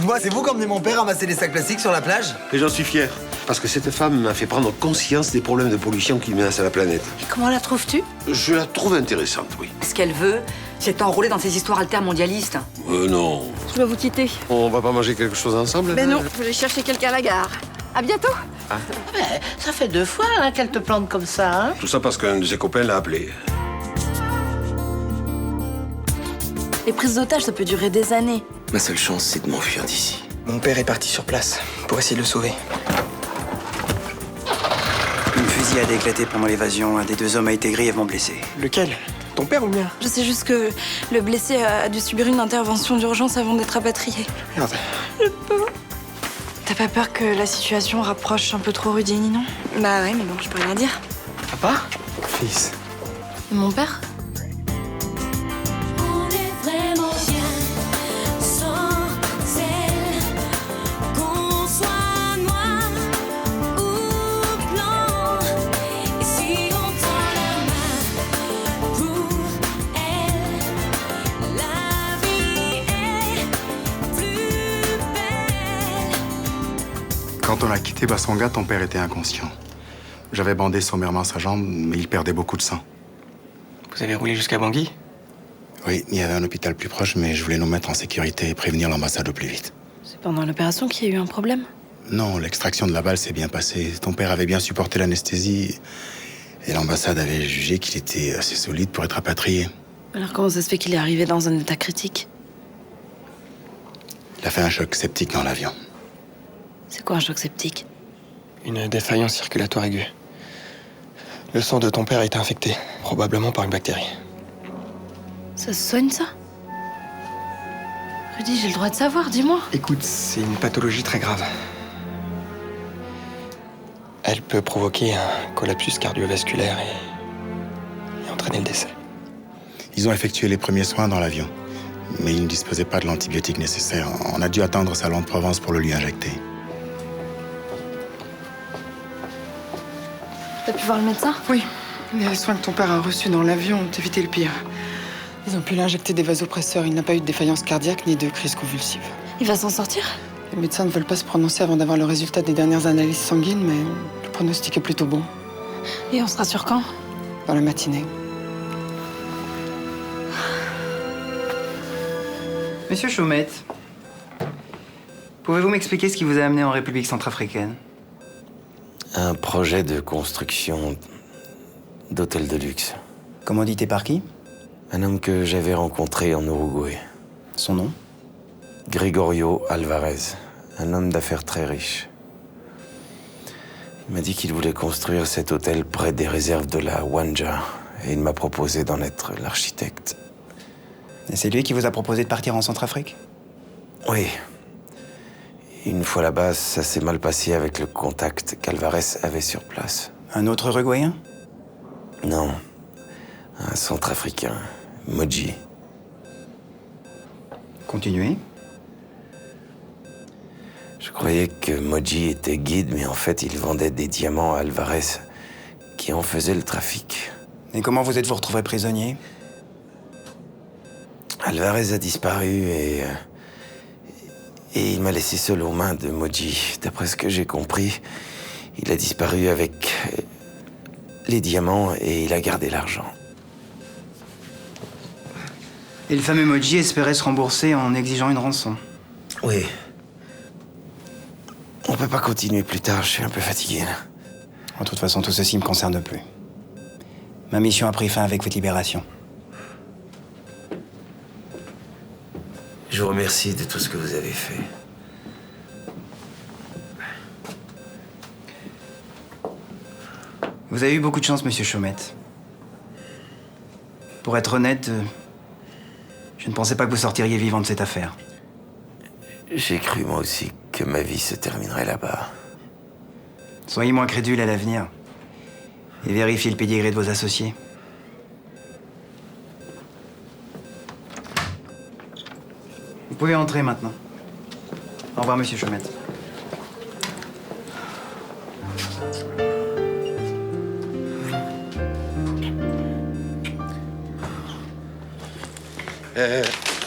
Dites-moi, c'est vous qui emmenez mon père ramasser les sacs plastiques sur la plage? Et j'en suis fier. Parce que cette femme m'a fait prendre conscience des problèmes de pollution qui menacent la planète. Et comment la trouves-tu? Je la trouve intéressante, oui. Ce qu'elle veut, c'est t'enrôler dans ces histoires altermondialistes. Non. Je dois vous quitter. On va pas manger quelque chose ensemble? Mais non, je vais chercher quelqu'un à la gare. À bientôt. Ouais, ça fait 2 fois qu'elle te plante comme ça, hein. Tout ça parce qu'un de ses copains l'a appelé. Les prises d'otages, ça peut durer des années. Ma seule chance, c'est de m'enfuir d'ici. Mon père est parti sur place pour essayer de le sauver. Une fusillade a éclaté pendant l'évasion. Un des 2 hommes a été grièvement blessé. Lequel? Ton père ou le mien? Je sais juste que le blessé a dû subir une intervention d'urgence avant d'être rapatrié. Merde. T'as pas peur que la situation rapproche un peu trop Rudini, non? Bah ouais, mais bon, je peux rien dire. Papa? Fils. Et mon père? On est vraiment bien sans elle. Qu'on soit noir ou blanc. Et si on tend la main pour elle, la vie est plus belle. Quand on a quitté Bassonga, ton père était inconscient. J'avais bandé sommairement sa jambe, mais il perdait beaucoup de sang. Vous avez roulé jusqu'à Bangui? Oui, il y avait un hôpital plus proche, mais je voulais nous mettre en sécurité et prévenir l'ambassade au plus vite. C'est pendant l'opération qu'il y a eu un problème? Non, l'extraction de la balle s'est bien passée. Ton père avait bien supporté l'anesthésie et l'ambassade avait jugé qu'il était assez solide pour être rapatrié. Alors comment ça se fait qu'il est arrivé dans un état critique? Il a fait un choc septique dans l'avion. C'est quoi un choc septique? Une défaillance circulatoire aiguë. Le sang de ton père a été infecté, probablement par une bactérie. Ça se soigne, ça? Rudy, j'ai le droit de savoir, dis-moi. Écoute, c'est une pathologie très grave. Elle peut provoquer un collapsus cardiovasculaire et entraîner le décès. Ils ont effectué les premiers soins dans l'avion, mais ils ne disposaient pas de l'antibiotique nécessaire. On a dû attendre sa longue Provence pour le lui injecter. T'as pu voir le médecin? Oui. Les soins que ton père a reçus dans l'avion ont évité le pire. Ils ont pu l'injecter des vasopresseurs. Il n'a pas eu de défaillance cardiaque ni de crise convulsive. Il va s'en sortir? Les médecins ne veulent pas se prononcer avant d'avoir le résultat des dernières analyses sanguines, mais le pronostic est plutôt bon. Et on sera sur quand? Dans la matinée. Monsieur Chaumette, pouvez-vous m'expliquer ce qui vous a amené en République centrafricaine? Un projet de construction d'hôtel de luxe. Commandité par qui? Un homme que j'avais rencontré en Uruguay. Son nom? Gregorio Alvarez, un homme d'affaires très riche. Il m'a dit qu'il voulait construire cet hôtel près des réserves de la Wanja et il m'a proposé d'en être l'architecte. Et c'est lui qui vous a proposé de partir en Centrafrique? Oui. Une fois là-bas, ça s'est mal passé avec le contact qu'Alvarez avait sur place. Un autre Uruguayen? Non. Un centrafricain, Moji. Continuez. Je croyais que Moji était guide, mais en fait, il vendait des diamants à Alvarez, qui en faisait le trafic. Et comment vous êtes-vous retrouvé prisonnier? Alvarez a disparu et il m'a laissé seul aux mains de Moji. D'après ce que j'ai compris, il a disparu avec les diamants et il a gardé l'argent. Et le fameux Moji espérait se rembourser en exigeant une rançon? Oui. On peut pas continuer plus tard, je suis un peu fatigué là. De toute façon, tout ceci me concerne plus. Ma mission a pris fin avec votre libération. Je vous remercie de tout ce que vous avez fait. Vous avez eu beaucoup de chance, monsieur Chaumette. Pour être honnête, je ne pensais pas que vous sortiriez vivant de cette affaire. J'ai cru moi aussi que ma vie se terminerait là-bas. Soyez moins crédule à l'avenir. Et vérifiez le pédigré de vos associés. Vous pouvez entrer maintenant. Au revoir, monsieur Chaumette.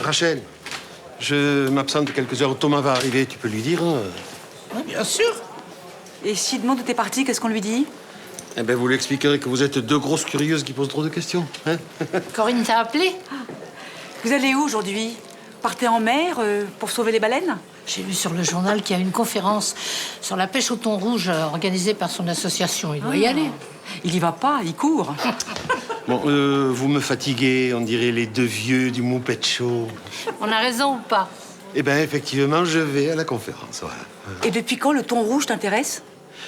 Rachel, Je m'absente quelques heures. Thomas va arriver, tu peux lui dire. Hein. Oui, bien sûr. Et s'il demande où t'es parti, qu'est-ce qu'on lui dit? Eh ben, vous lui expliquerez que vous êtes deux grosses curieuses qui posent trop de questions. Hein. Corinne t'a appelé? Vous allez où aujourd'hui? Partez en mer pour sauver les baleines? J'ai lu sur le journal qu'il y a une conférence sur la pêche au thon rouge organisée par son association. Il doit y aller. Il y va pas, il court. Bon, vous me fatiguez, on dirait les deux vieux du Moupette Show. On a raison ou pas? Eh ben, effectivement, je vais à la conférence, voilà. Et depuis quand le thon rouge t'intéresse?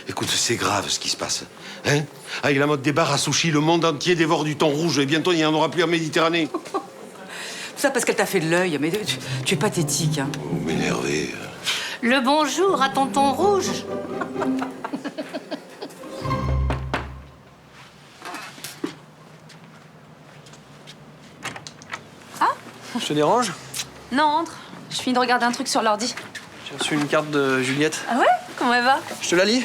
Écoute, c'est grave ce qui se passe. Hein? Avec la mode des bars à sushi, le monde entier dévore du thon rouge et bientôt il n'y en aura plus en Méditerranée. Tout ça parce qu'elle t'a fait de l'œil, mais tu es pathétique. Hein. Vous m'énervez. Le bonjour à ton thon rouge. Je te dérange? Non, entre. Je finis de regarder un truc sur l'ordi. J'ai reçu une carte de Juliette. Ah ouais? Comment elle va? Je te la lis.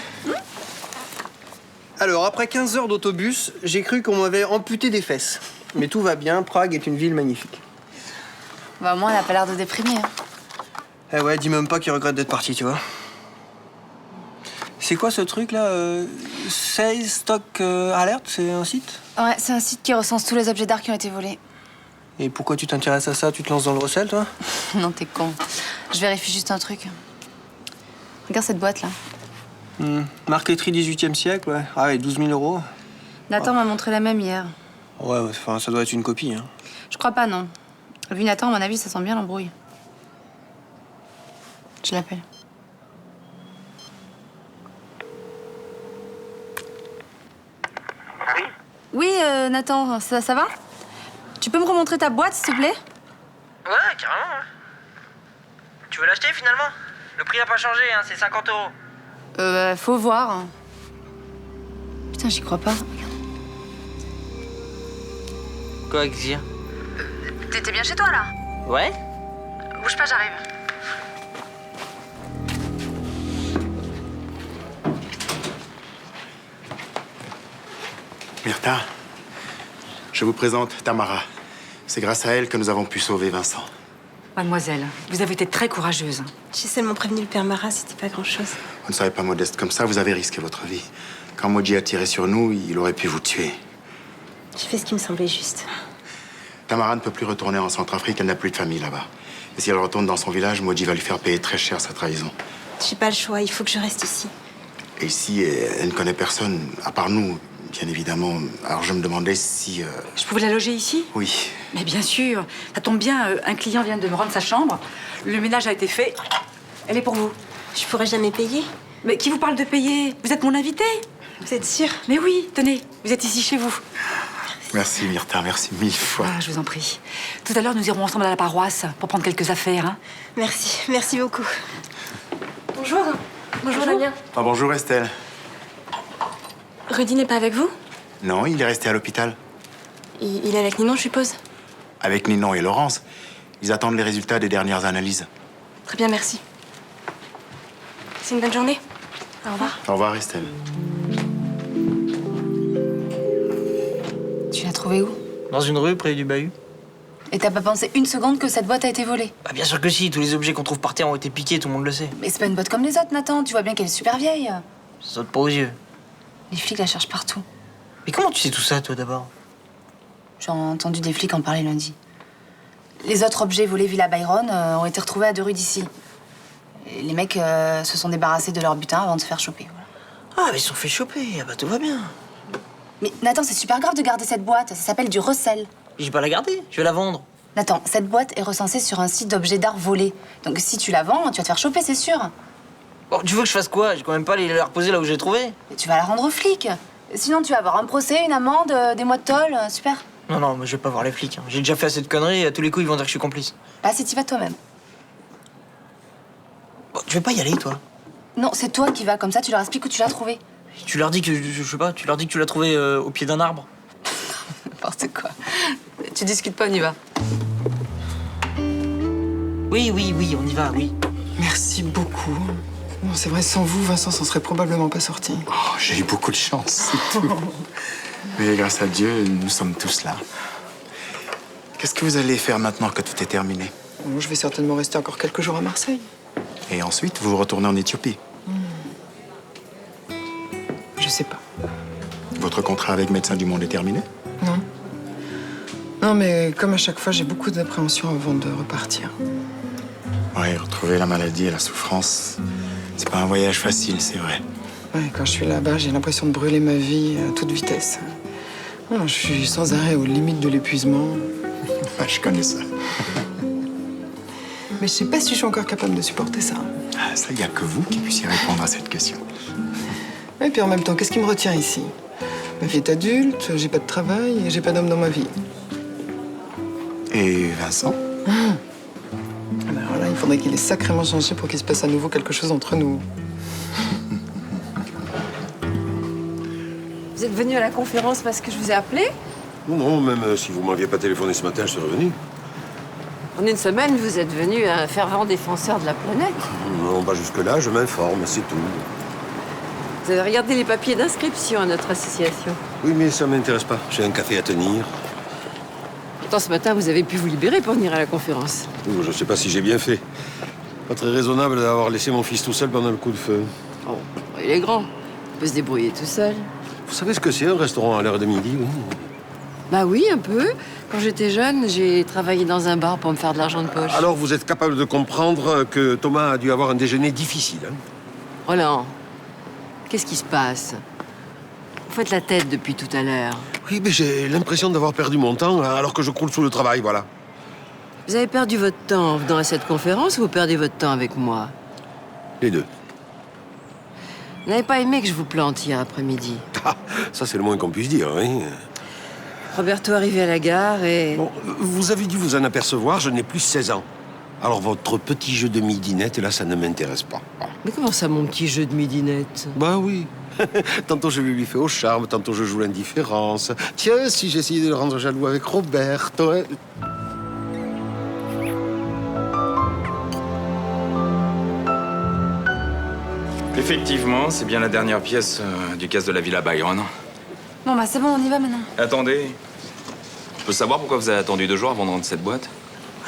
Alors, après 15 heures d'autobus, j'ai cru qu'on m'avait amputé des fesses. Mais tout va bien, Prague est une ville magnifique. Bah, au moins, elle a pas l'air de déprimer. Hein. Eh ouais, dis même pas qu'il regrette d'être parti, tu vois. C'est quoi ce truc là Sales Stock Alert, c'est un site? Ouais, c'est un site qui recense tous les objets d'art qui ont été volés. Et pourquoi tu t'intéresses à ça? Tu te lances dans le recel, toi? Non, t'es con. Je vérifie juste un truc. Regarde cette boîte là. Marqueterie 18e siècle, ouais. Ah ouais, 12 000 euros. Nathan m'a montré la même hier. Ouais, enfin, ça doit être une copie, hein. Je crois pas, non. Vu Nathan, à mon avis, ça sent bien l'embrouille. Je l'appelle. Oui, Nathan, ça va? Tu peux me remontrer ta boîte, s'il te plaît? Ouais, carrément. Hein. Tu veux l'acheter finalement? Le prix n'a pas changé, hein, c'est 50 euros. Faut voir. Putain, j'y crois pas. Quoi, Xia? T'étais bien chez toi, là? Ouais? Bouge pas, j'arrive. Myrtha, je vous présente Tamara. C'est grâce à elle que nous avons pu sauver Vincent. Mademoiselle, vous avez été très courageuse. J'ai seulement prévenu le père Marat, c'était pas grand-chose. Vous ne serez pas modeste comme ça, vous avez risqué votre vie. Quand Moji a tiré sur nous, il aurait pu vous tuer. J'ai fait ce qui me semblait juste. Tamara ne peut plus retourner en Centrafrique, elle n'a plus de famille là-bas. Et si elle retourne dans son village, Moji va lui faire payer très cher sa trahison. J'ai pas le choix, il faut que je reste ici. Et ici, elle ne connaît personne, à part nous, bien évidemment. Alors je me demandais si... Je pouvais la loger ici? Oui. Mais bien sûr. Ça tombe bien, un client vient de me rendre sa chambre. Le ménage a été fait. Elle est pour vous. Je pourrais jamais payer. Mais qui vous parle de payer? Vous êtes mon invité. Vous êtes sûre? Mais oui, tenez, vous êtes ici chez vous. Merci Myrtha, merci mille fois. Ah, je vous en prie. Tout à l'heure, nous irons ensemble à la paroisse pour prendre quelques affaires. Hein. Merci beaucoup. Bonjour. Bonjour Damien. Ah, bonjour Estelle. Rudy n'est pas avec vous? Non, il est resté à l'hôpital. Il est avec Ninon, je suppose? Avec Ninon et Laurence. Ils attendent les résultats des dernières analyses. Très bien, merci. C'est une bonne journée. Au revoir. Au revoir Estelle. Tu l'as trouvé où? Dans une rue près du bahut. Et t'as pas pensé une seconde que cette boîte a été volée? Bah bien sûr que si, tous les objets qu'on trouve par terre ont été piqués, tout le monde le sait. Mais c'est pas une boîte comme les autres, Nathan. Tu vois bien qu'elle est super vieille. Ça saute pas aux yeux. Les flics la cherchent partout. Mais comment tu sais tout ça, toi, d'abord? J'ai entendu des flics en parler lundi. Les autres objets volés Villa Byron ont été retrouvés à 2 rues d'ici. Et les mecs se sont débarrassés de leur butin avant de se faire choper. Voilà. Ah, mais ils se sont fait choper. Ah bah tout va bien. Mais Nathan, c'est super grave de garder cette boîte. Ça s'appelle du recel. Je vais pas la garder, je vais la vendre. Nathan, cette boîte est recensée sur un site d'objets d'art volés. Donc si tu la vends, tu vas te faire choper, c'est sûr. Bon, tu veux que je fasse quoi? J'ai quand même pas la reposer là où j'ai trouvé. Mais tu vas la rendre aux flics. Sinon, tu vas avoir un procès, une amende, des mois de tôle. Super. Non, non, mais je vais pas voir les flics. Hein. J'ai déjà fait assez de conneries, à tous les coups, ils vont dire que je suis complice. Bah, si tu vas toi-même. Bon, tu veux pas y aller, toi? Non, c'est toi qui vas, comme ça, tu leur expliques où tu l'as trouvé. Tu leur dis que, je sais pas, tu leur dis que tu l'as trouvé au pied d'un arbre. N'importe quoi. Tu discutes pas, on y va. Oui, on y va, oui. Merci beaucoup. Bon, c'est vrai, sans vous, Vincent s'en serait probablement pas sorti. Oh, j'ai eu beaucoup de chance, c'est tout. Mais grâce à Dieu, nous sommes tous là. Qu'est-ce que vous allez faire maintenant que tout est terminé? Bon, je vais certainement rester encore quelques jours à Marseille. Et ensuite, vous retournez en Éthiopie. Je sais pas. Votre contrat avec Médecins du Monde est terminé? Non. Non, mais comme à chaque fois, j'ai beaucoup d'appréhension avant de repartir. Oui, retrouver la maladie et la souffrance, c'est pas un voyage facile, c'est vrai. Ouais, quand je suis là-bas, j'ai l'impression de brûler ma vie à toute vitesse. Oh, je suis sans arrêt aux limites de l'épuisement. Ouais, je connais ça. Mais je sais pas si je suis encore capable de supporter ça. Ah, ça, il n'y a que vous qui puissiez répondre à cette question. Et puis en même temps, qu'est-ce qui me retient ici? Ma fille est adulte, j'ai pas de travail et j'ai pas d'homme dans ma vie. Et Vincent? Alors là, il faudrait qu'il ait sacrément changé pour qu'il se passe à nouveau quelque chose entre nous. Vous êtes venu à la conférence parce que je vous ai appelé? Non, même si vous m'aviez pas téléphoné ce matin, je serais venu. En une semaine, vous êtes venu un fervent défenseur de la planète. Non, pas jusque-là, je m'informe, c'est tout. Vous avez regardé les papiers d'inscription à notre association. Oui, mais ça m'intéresse pas. J'ai un café à tenir. Pourtant, ce matin, vous avez pu vous libérer pour venir à la conférence. Je sais pas si j'ai bien fait. Pas très raisonnable d'avoir laissé mon fils tout seul pendant le coup de feu. Oh, il est grand. Il peut se débrouiller tout seul. Vous savez ce que c'est, un restaurant à l'heure de midi, oui? Bah oui, un peu. Quand j'étais jeune, j'ai travaillé dans un bar pour me faire de l'argent de poche. Alors, vous êtes capable de comprendre que Thomas a dû avoir un déjeuner difficile, hein? Roland, qu'est-ce qui se passe? Vous faites la tête depuis tout à l'heure. Oui, mais j'ai l'impression d'avoir perdu mon temps alors que je croule sous le travail, voilà. Vous avez perdu votre temps en venant à cette conférence ou vous perdez votre temps avec moi? Les deux. Vous n'avez pas aimé que je vous plante hier après-midi? Ah, ça, c'est le moins qu'on puisse dire, oui. Roberto arrivé à la gare et... Bon, vous avez dû vous en apercevoir, je n'ai plus 16 ans. Alors, votre petit jeu de midinette, là, ça ne m'intéresse pas. Mais comment ça, mon petit jeu de midinette? Bah oui. Tantôt je lui fais au charme, tantôt je joue l'indifférence. Tiens, si j'essayais de le rendre jaloux avec Roberto... hein. Effectivement, c'est bien la dernière pièce du casse de la Villa Byron. Bon, bah c'est bon, on y va maintenant. Attendez. Je peux savoir pourquoi vous avez attendu 2 jours avant de rendre cette boîte?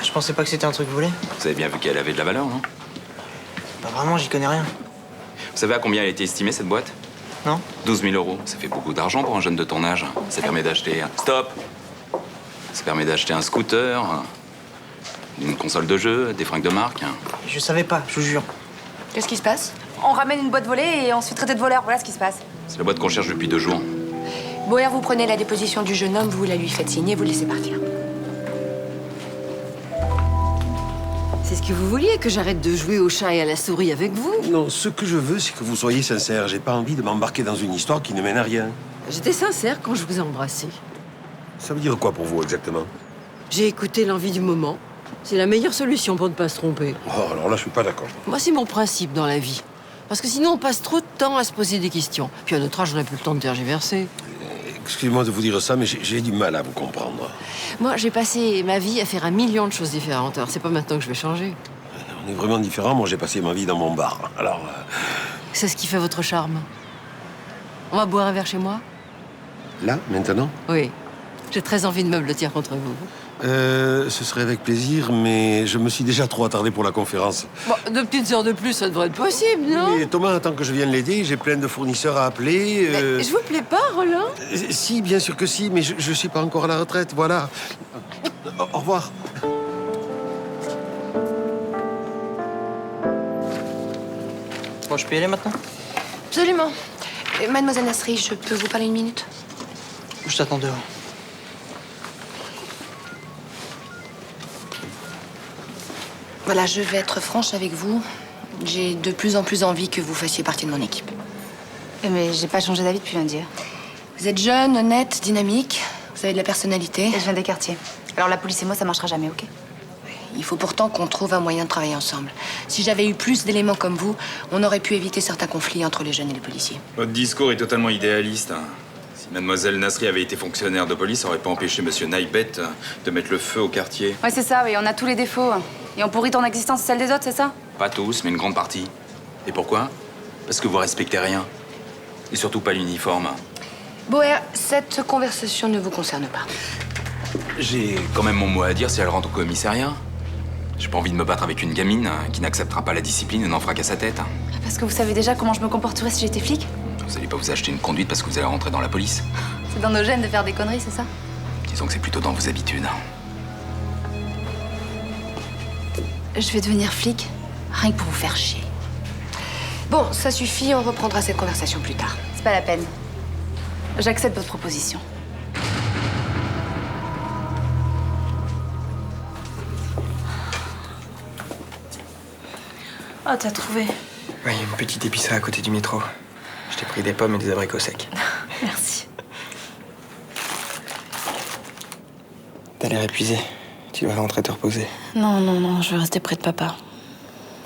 Je pensais pas que c'était un truc volé. Vous avez bien vu qu'elle avait de la valeur, non? Bah vraiment, j'y connais rien. Vous savez à combien elle a été estimée, cette boîte? Non. 12 000 €. Ça fait beaucoup d'argent pour un jeune de ton âge. Ça permet d'acheter... Stop! Ça permet d'acheter un scooter, une console de jeu, des fringues de marque. Je savais pas, je vous jure. Qu'est-ce qui se passe? On ramène une boîte volée et on se fait traiter de voleur. Voilà ce qui se passe. C'est la boîte qu'on cherche depuis 2 jours. Boer, vous prenez la déposition du jeune homme, vous la lui faites signer, vous le laissez partir. C'est ce que vous vouliez, que j'arrête de jouer au chat et à la souris avec vous? Non, ce que je veux, c'est que vous soyez sincère. J'ai pas envie de m'embarquer dans une histoire qui ne mène à rien. J'étais sincère quand je vous ai embrassé. Ça veut dire quoi pour vous, exactement? J'ai écouté l'envie du moment. C'est la meilleure solution pour ne pas se tromper. Oh, alors là, je suis pas d'accord. Moi, c'est mon principe dans la vie. Parce que sinon, on passe trop de temps à se poser des questions. Puis à notre âge, on n'a plus le temps de tergiverser. Excusez-moi de vous dire ça, mais j'ai du mal à vous comprendre. Moi, j'ai passé ma vie à faire 1 million de choses différentes. Alors, c'est pas maintenant que je vais changer. On est vraiment différents. Moi, j'ai passé ma vie dans mon bar. Alors... C'est ce qui fait votre charme. On va boire un verre chez moi? Là, maintenant? Oui. J'ai très envie de me blottir contre vous. Ce serait avec plaisir, mais je me suis déjà trop attardé pour la conférence. Bon, 2 petites heures de plus, ça devrait être possible, non? Mais Thomas attend que je vienne l'aider. J'ai plein de fournisseurs à appeler. Mais je vous plais pas, Roland? Si, bien sûr que si, mais je suis pas encore à la retraite, voilà. Au revoir. Bon, je peux y aller maintenant? Absolument. Mademoiselle Nasri, je peux vous parler 1 minute? Je t'attends dehors. Voilà, je vais être franche avec vous. J'ai de plus en plus envie que vous fassiez partie de mon équipe. Mais j'ai pas changé d'avis depuis lundi. Vous êtes jeune, honnête, dynamique. Vous avez de la personnalité. Et je viens des quartiers. Alors la police et moi, ça marchera jamais, ok? Il faut pourtant qu'on trouve un moyen de travailler ensemble. Si j'avais eu plus d'éléments comme vous, on aurait pu éviter certains conflits entre les jeunes et les policiers. Votre discours est totalement idéaliste. Si mademoiselle Nasri avait été fonctionnaire de police, ça aurait pas empêché monsieur Naibet de mettre le feu au quartier. Ouais, c'est ça, oui, on a tous les défauts. Et on pourrit ton existence et celle des autres, c'est ça? Pas tous, mais une grande partie. Et pourquoi? Parce que vous respectez rien. Et surtout pas l'uniforme. Boer, cette conversation ne vous concerne pas. J'ai quand même mon mot à dire si elle rentre au commissariat. J'ai pas envie de me battre avec une gamine qui n'acceptera pas la discipline et n'en fera qu'à sa tête. Parce que vous savez déjà comment je me comporterais si j'étais flic? Vous allez pas vous acheter une conduite parce que vous allez rentrer dans la police. C'est dans nos gènes de faire des conneries, c'est ça? Disons que c'est plutôt dans vos habitudes. Je vais devenir flic, rien que pour vous faire chier. Bon, ça suffit, on reprendra cette conversation plus tard. C'est pas la peine. J'accepte votre proposition. Oh, t'as trouvé? Oui, une petite épicerie à côté du métro. Je t'ai pris des pommes et des abricots secs. Merci. T'as l'air épuisé. Tu dois rentrer te reposer. Non, je vais rester près de papa.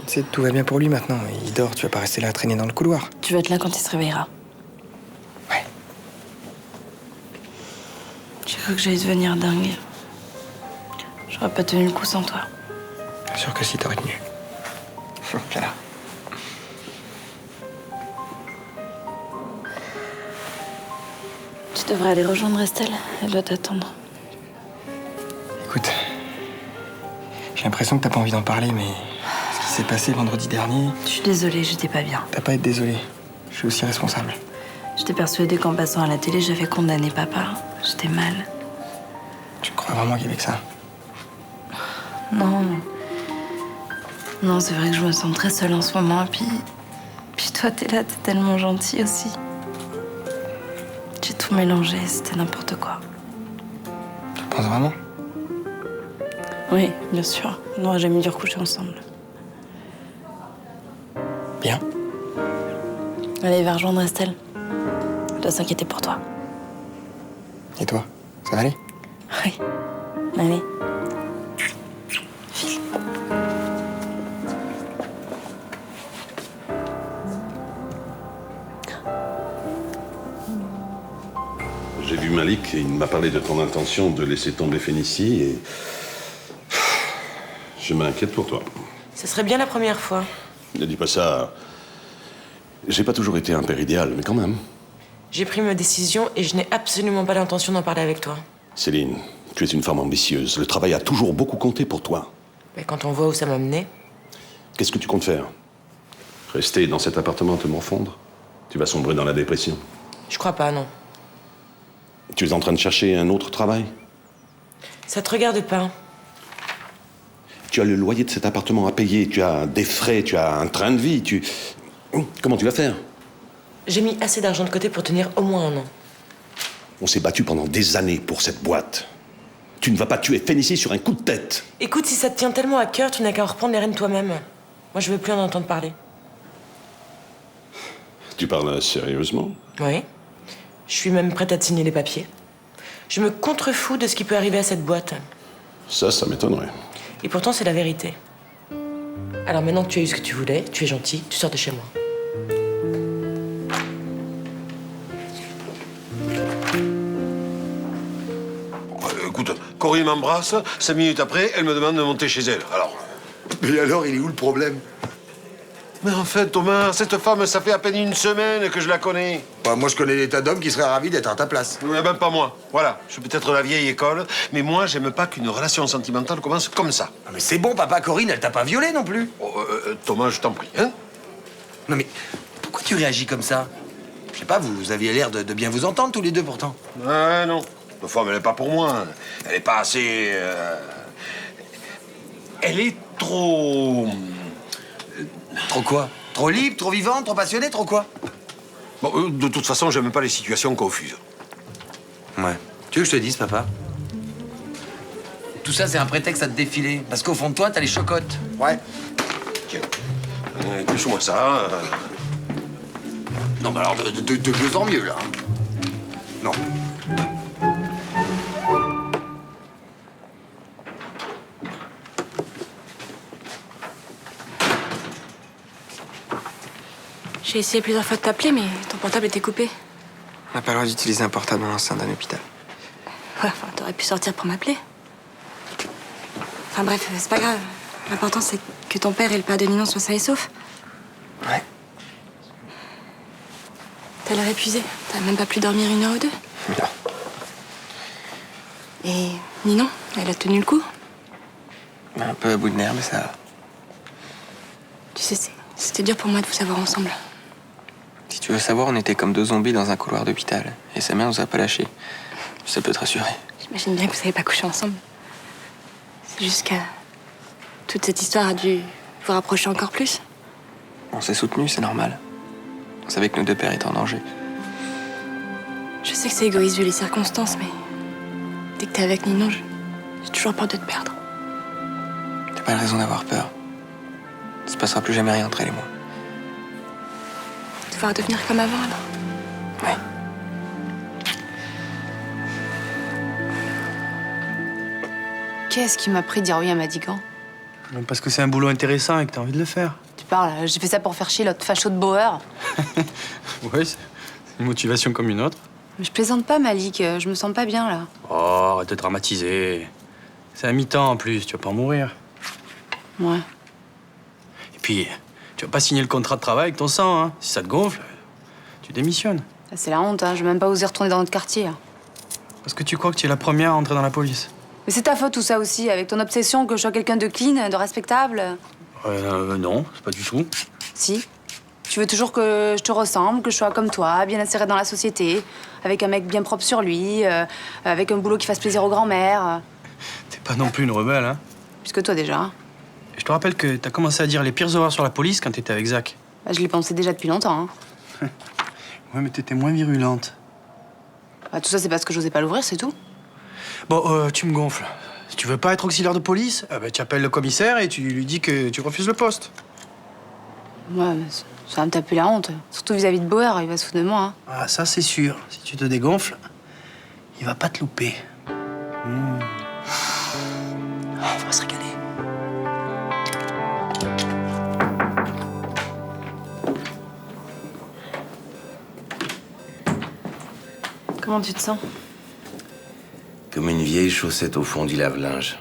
Tu sais, tout va bien pour lui maintenant. Il dort, tu vas pas rester là à traîner dans le couloir. Tu vas être là quand il se réveillera. Ouais. J'ai cru que j'allais devenir dingue. J'aurais pas tenu le coup sans toi. Bien sûr que si, t'aurais tenu. Viens là. Tu devrais aller rejoindre Estelle. Elle doit t'attendre. Écoute, j'ai l'impression que t'as pas envie d'en parler, mais ce qui s'est passé vendredi dernier... Je suis désolée, j'étais pas bien. T'as pas à être désolé. Je suis aussi responsable. J'étais persuadée qu'en passant à la télé, j'avais condamné papa. J'étais mal. Tu crois vraiment qu'il y avait que ça? Non. Non, c'est vrai que je me sens très seule en ce moment. Puis toi, t'es là, t'es tellement gentil aussi. J'ai tout mélangé, c'était n'importe quoi. Tu penses vraiment? Oui, bien sûr. On n'aurait jamais dû recoucher ensemble. Bien. Allez, va rejoindre Estelle. Elle doit s'inquiéter pour toi. Et toi, ça va aller? Oui. Allez. J'ai vu Malik et il m'a parlé de ton intention de laisser tomber Phénicie et... Je m'inquiète pour toi. Ce serait bien la première fois. Ne dis pas ça. J'ai pas toujours été un père idéal, mais quand même. J'ai pris ma décision et je n'ai absolument pas l'intention d'en parler avec toi. Céline, tu es une femme ambitieuse. Le travail a toujours beaucoup compté pour toi. Mais quand on voit où ça m'a mené... Qu'est-ce que tu comptes faire? Rester dans cet appartement te morfondre? Tu vas sombrer dans la dépression. Je crois pas, non. Tu es en train de chercher un autre travail? Ça te regarde pas. Tu as le loyer de cet appartement à payer, tu as des frais, tu as un train de vie, Comment tu vas faire? J'ai mis assez d'argent de côté pour tenir au moins un an. On s'est battu pendant des années pour cette boîte. Tu ne vas pas tuer Phénicie sur un coup de tête. Écoute, si ça te tient tellement à cœur, tu n'as qu'à reprendre les rênes toi-même. Moi, je veux plus en entendre parler. Tu parles sérieusement? Oui. Je suis même prête à te signer les papiers. Je me contrefous de ce qui peut arriver à cette boîte. Ça m'étonnerait. Et pourtant, c'est la vérité. Alors maintenant que tu as eu ce que tu voulais, tu es gentil, tu sors de chez moi. Écoute, Corinne m'embrasse, 5 minutes après, elle me demande de monter chez elle. Alors... Mais alors, il est où le problème? Mais en fait, Thomas, cette femme, ça fait à peine une semaine que je la connais. Bah, moi, je connais des tas d'hommes qui seraient ravis d'être à ta place. Ouais, ben pas moi. Voilà, je suis peut-être la vieille école, mais moi, j'aime pas qu'une relation sentimentale commence comme ça. Ah, mais c'est bon, papa, Corinne, elle t'a pas violé non plus. Oh, Thomas, je t'en prie, hein? Non, mais pourquoi tu réagis comme ça? Je sais pas, vous aviez l'air de bien vous entendre tous les deux, pourtant. Ouais, non. La femme, elle est pas pour moi. Elle est pas assez... Elle est trop... Trop quoi? Trop libre, trop vivante, trop passionnée, trop quoi? Bon, de toute façon, j'aime pas les situations confuses. Ouais. Tu veux que je te dise, papa? Tout ça, c'est un prétexte à te défiler. Parce qu'au fond de toi, t'as les chocottes. Ouais. Tiens, touche-moi ça. Non, mais alors, de mieux en mieux, là. Non. J'ai essayé plusieurs fois de t'appeler, mais ton portable était coupé. On n'a pas le droit d'utiliser un portable dans l'enceinte d'un hôpital. Ouais, enfin, t'aurais pu sortir pour m'appeler. Enfin bref, c'est pas grave. L'important, c'est que ton père et le père de Ninon soient sains et saufs. Ouais. T'as l'air épuisé. T'as même pas pu dormir 1 heure ou 2. Non. Et Ninon, elle a tenu le coup? Un peu à bout de nerfs, mais ça va. Tu sais, c'était dur pour moi de vous avoir ensemble. Si tu veux savoir, on était comme deux zombies dans un couloir d'hôpital. Et sa mère nous a pas lâchés. Ça peut te rassurer. J'imagine bien que vous n'avez pas couché ensemble. C'est juste que toute cette histoire a dû vous rapprocher encore plus. On s'est soutenus, c'est normal. On savait que nos deux pères étaient en danger. Je sais que c'est égoïste vu les circonstances, mais dès que t'es avec Ninon, j'ai toujours peur de te perdre. T'as pas de raison d'avoir peur. Il se passera plus jamais rien entre elle et moi. Tu vas redevenir comme avant, alors. Ouais. Qu'est-ce qui m'a pris de dire oui à Madigan? Non, parce que c'est un boulot intéressant et que t'as envie de le faire. Tu parles, j'ai fait ça pour faire chier l'autre facho de Bauer. Ouais, c'est une motivation comme une autre. Mais je plaisante pas, Malik, je me sens pas bien, là. Oh, arrête de dramatiser. C'est à mi-temps en plus, tu vas pas en mourir. Ouais. Et puis, tu vas pas signer le contrat de travail avec ton sang, hein. Si ça te gonfle, tu démissionnes. C'est la honte, hein. Je vais même pas oser retourner dans notre quartier. Là. Parce que tu crois que tu es la première à entrer dans la police. Mais c'est ta faute tout ça aussi, avec ton obsession que je sois quelqu'un de clean, de respectable. Non, c'est pas du tout. Si. Tu veux toujours que je te ressemble, que je sois comme toi, bien insérée dans la société, avec un mec bien propre sur lui, avec un boulot qui fasse plaisir aux grands-mères. T'es pas non plus une rebelle, hein. Plus que toi déjà. Je te rappelle que t'as commencé à dire les pires horreurs sur la police quand t'étais avec Zach. Bah, je l'ai pensé déjà depuis longtemps. Hein. Ouais, mais t'étais moins virulente. Bah, tout ça, c'est parce que j'osais pas l'ouvrir, c'est tout. Bon, tu me gonfles. Si tu veux pas être auxiliaire de police, tu appelles le commissaire et tu lui dis que tu refuses le poste. Ouais, mais ça va me taper la honte. Surtout vis-à-vis de Bauer, il va se foutre de moi. Hein. Ah, ça, c'est sûr. Si tu te dégonfles, il va pas te louper. On va se régaler. Comment tu te sens? Comme une vieille chaussette au fond du lave-linge.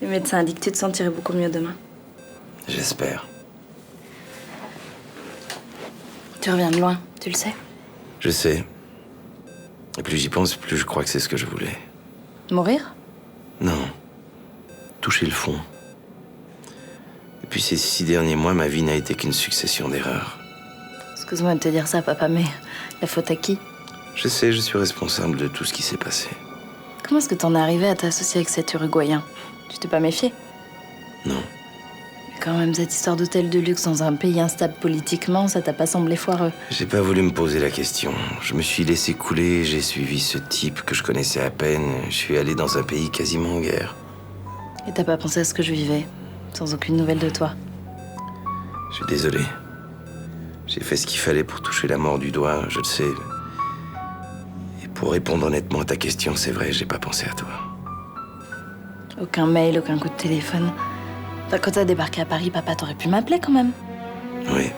Le médecin a dit que tu te sentirais beaucoup mieux demain. J'espère. Tu reviens de loin, tu le sais. Je sais. Et plus j'y pense, plus je crois que c'est ce que je voulais. Mourir? Non. Toucher le fond. Depuis ces 6 derniers mois, ma vie n'a été qu'une succession d'erreurs. Excuse-moi de te dire ça, papa, mais la faute à qui? Je sais, je suis responsable de tout ce qui s'est passé. Comment est-ce que t'en es arrivé à t'associer avec cet Uruguayen? Tu t'es pas méfié? Non. Mais quand même, cette histoire d'hôtel de luxe dans un pays instable politiquement, ça t'a pas semblé foireux? J'ai pas voulu me poser la question. Je me suis laissé couler, j'ai suivi ce type que je connaissais à peine. Je suis allé dans un pays quasiment en guerre. Et t'as pas pensé à ce que je vivais, sans aucune nouvelle de toi? Je suis désolé. J'ai fait ce qu'il fallait pour toucher la mort du doigt, je le sais. Et pour répondre honnêtement à ta question, c'est vrai, j'ai pas pensé à toi. Aucun mail, aucun coup de téléphone. Enfin, quand t'as débarqué à Paris, papa, t'aurais pu m'appeler quand même. Oui.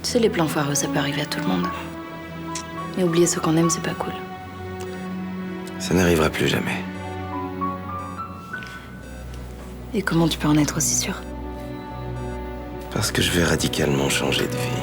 Tu sais, les plans foireux, ça peut arriver à tout le monde. Mais oublier ceux qu'on aime, c'est pas cool. Ça n'arrivera plus jamais. Et comment tu peux en être aussi sûr? Parce que je vais radicalement changer de vie.